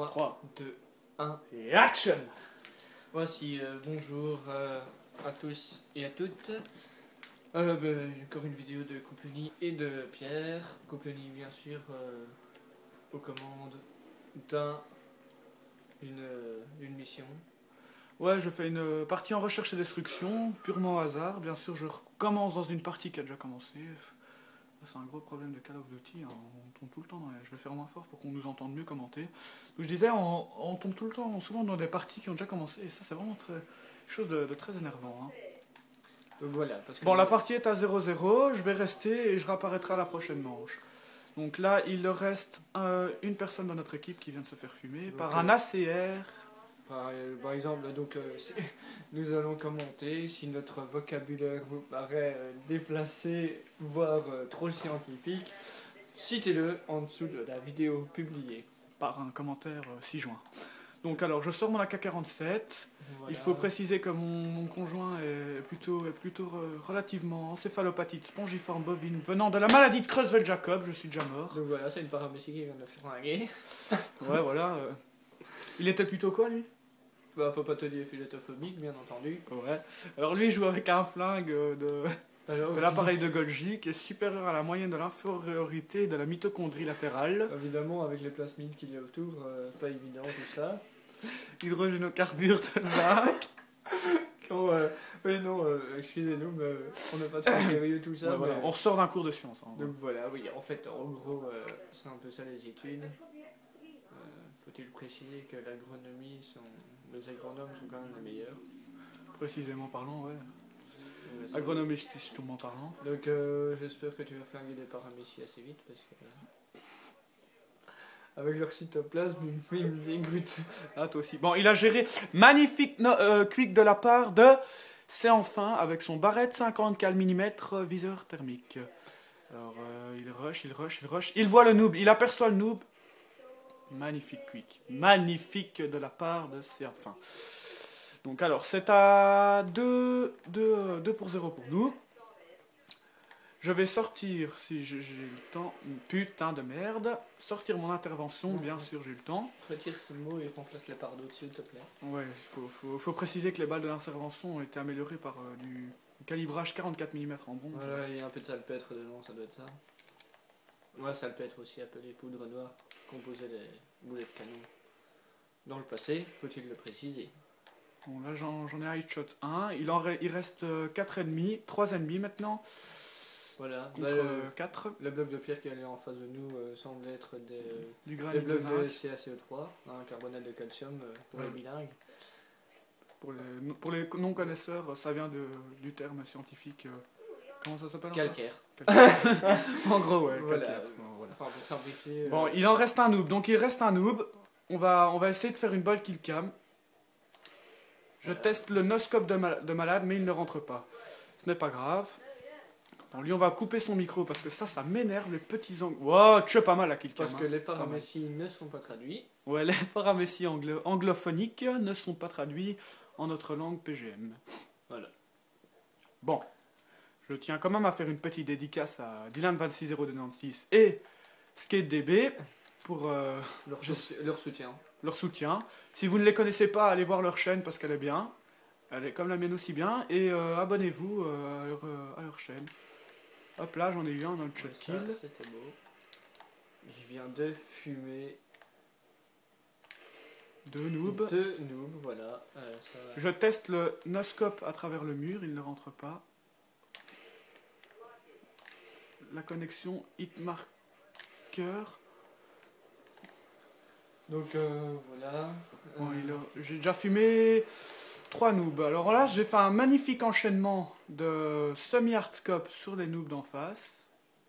3, 2, 1 et action. Voici, bonjour à tous et à toutes. Encore une vidéo de Coupleny et de Pierre. Coupleny bien sûr aux commandes d'une mission. Ouais, je fais une partie en recherche et destruction, purement au hasard. Bien sûr, je recommence dans une partie qui a déjà commencé. C'est un gros problème de Call of Duty, hein. On tombe tout le temps dans les... Je vais faire moins fort pour qu'on nous entende mieux commenter. Donc je disais, on tombe tout le temps, souvent dans des parties qui ont déjà commencé, et ça c'est vraiment quelque chose de très énervant, hein. Donc voilà, parce que bon, la partie est à 0-0, je vais rester et je réapparaîtrai à la prochaine manche. Donc là, il reste une personne dans notre équipe qui vient de se faire fumer par un ACR. Par exemple, donc, nous allons commenter si notre vocabulaire vous paraît déplacé, voire trop scientifique. Citez-le en dessous de la vidéo publiée. Par un commentaire 6 juin. Donc alors, je sors mon AK-47. Voilà. Il faut préciser que mon conjoint est plutôt relativement encéphalopathie spongiforme bovine venant de la maladie de Creutzfeldt-Jakob. Je suis déjà mort. Donc voilà, c'est une paramécie qui vient de flinguer. Ouais, voilà. Il était plutôt quoi, lui? Bah, papatelier philatophobique, bien entendu. Ouais. Alors lui, il joue avec un flingue de l'appareil de Golgi qui est supérieur à la moyenne de l'infériorité de la mitochondrie latérale. Évidemment, avec les plasmides qu'il y a autour, pas évident tout ça. Hydrogénocarbure de zinc. Oui, non, excusez-nous, mais on n'est pas trop sérieux tout ça. Ouais, voilà. On ressort d'un cours de sciences. Hein, donc voilà, oui, en fait, en gros, c'est un peu ça les études. Faut-il préciser que l'agronomie, les agronomes sont quand même les meilleurs. Précisément parlant, ouais. Agronomistiquement parlant. Donc j'espère que tu vas flinguer des paramécies assez vite parce que avec leur cytoplasme, ils me dégoûtent. Ah, toi aussi. Bon, il a géré magnifique quick de la part de C'est Enfin avec son Barrett 50 cal mm viseur thermique. Alors il rush. Il voit le noob, il aperçoit le noob. Magnifique quick. Magnifique de la part de C'est Enfin. Donc alors, c'est à 2 pour 0 pour nous. Je vais sortir, si j'ai le temps, putain de merde, sortir mon intervention, bien sûr j'ai le temps. Retire ce mot et remplace la par d'autres s'il te plaît. Ouais, il faut préciser que les balles de l'intervention ont été améliorées par du calibrage 44 mm en bronze. Voilà, il y a un peu de salpêtre dedans, ça doit être ça. Ouais, salpêtre aussi appelé poudre noire, composait les boulets de canon. Dans le passé, faut-il le préciser. Bon, là j'en ai un headshot 1, il reste 4 ennemis, 3 ennemis maintenant. Voilà, contre 4. Le bloc de pierre qui est allé en face de nous semble être du granit bloc de CaCO3, un carbonate de calcium pour les bilingues. Pour les non-connaisseurs, ça vient du terme scientifique. Comment ça s'appelle? Calcaire. En gros, ouais, voilà. calcaire. Voilà. Enfin, pour simplifier, bon, il en reste un noob, donc il reste un noob. On va essayer de faire une balle kill cam. Je teste le no-scope de malade, mais il ne rentre pas. Ce n'est pas grave. Bon, lui, on va couper son micro parce que ça m'énerve, les petits angles. Wow, tu es pas mal à kill cam. Parce que les paramécies ne sont pas traduits. Ouais, les paramécies anglophoniques ne sont pas traduits en notre langue PGM. Voilà. Bon, je tiens quand même à faire une petite dédicace à Dylan26096 et SkateDB pour leur soutien. Leur soutien. Si vous ne les connaissez pas, allez voir leur chaîne parce qu'elle est bien. Elle est comme la mienne aussi bien. Et abonnez-vous à leur chaîne. Hop là, j'en ai eu un dans le shot kill. C'était beau. Je viens de fumer. 2 noobs. 2 noobs, voilà. Ça... Je teste le no-scope à travers le mur, il ne rentre pas. La connexion hitmarker. Donc voilà. Bon, j'ai déjà fumé 3 noobs. Alors là, j'ai fait un magnifique enchaînement de semi-hardscope sur les noobs d'en face.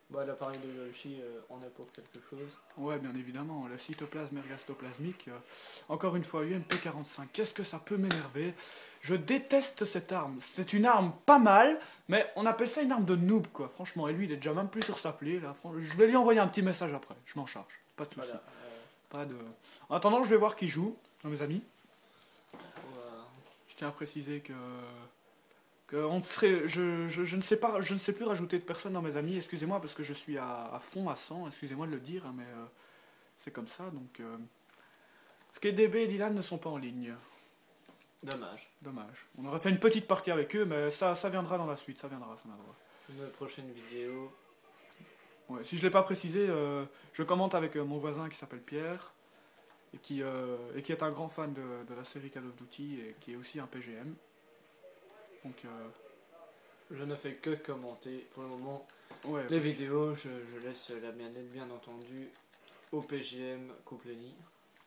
Bah, l'appareil de Golgi en est pour quelque chose. Ouais, bien évidemment, le cytoplasme ergastoplasmique. Encore une fois, UMP45, qu'est-ce que ça peut m'énerver? Je déteste cette arme. C'est une arme pas mal, mais on appelle ça une arme de noob, quoi. Franchement, et lui, il est déjà même plus sur sa plaie, là. Je vais lui envoyer un petit message après, je m'en charge. Pas de soucis. Voilà, Pas de... En attendant, je vais voir qui joue, dans mes amis. Je tiens à préciser que je ne sais plus rajouter de personnes dans mes amis, excusez-moi parce que je suis à fond, à 100, excusez-moi de le dire, hein, mais c'est comme ça, donc SkateDB et Dylan ne sont pas en ligne. Dommage. Dommage. On aurait fait une petite partie avec eux, mais ça viendra dans la suite, ça viendra. Une prochaine vidéo. Ouais, si je ne l'ai pas précisé, je commente avec mon voisin qui s'appelle Pierre, et qui est un grand fan de la série Call of Duty, et qui est aussi un PGM. Donc, je ne fais que commenter pour le moment. Ouais, les vidéos, je laisse la mienne bien entendu au PGM Coupleny.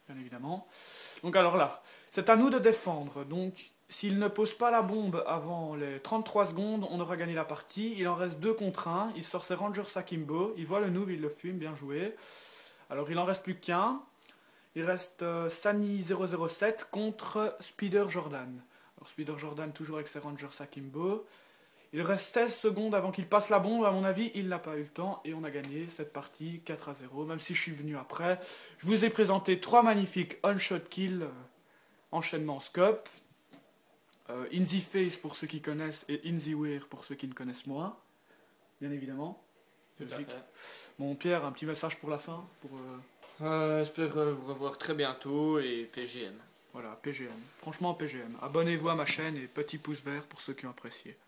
Bien évidemment. Donc alors là, c'est à nous de défendre. Donc s'il ne pose pas la bombe avant les 33 secondes, on aura gagné la partie. Il en reste 2 contre 1. Il sort ses Rangers Akimbo. Il voit le noob, il le fume, bien joué. Alors il en reste plus qu'un. Il reste Sani007 contre Spider Jordan. Alors Spider Jordan toujours avec ses Rangers Akimbo. Il reste 16 secondes avant qu'il passe la bombe, à mon avis, il n'a pas eu le temps et on a gagné cette partie 4-0, même si je suis venu après. Je vous ai présenté 3 magnifiques on-shot kills, enchaînement scope, In the Face pour ceux qui connaissent et In the Wear pour ceux qui ne connaissent moins, bien évidemment. Tout à fait. Bon Pierre, un petit message pour la fin j'espère vous revoir très bientôt et PGM. Voilà, PGM. Franchement PGM. Abonnez-vous à ma chaîne et petit pouce vert pour ceux qui ont apprécié.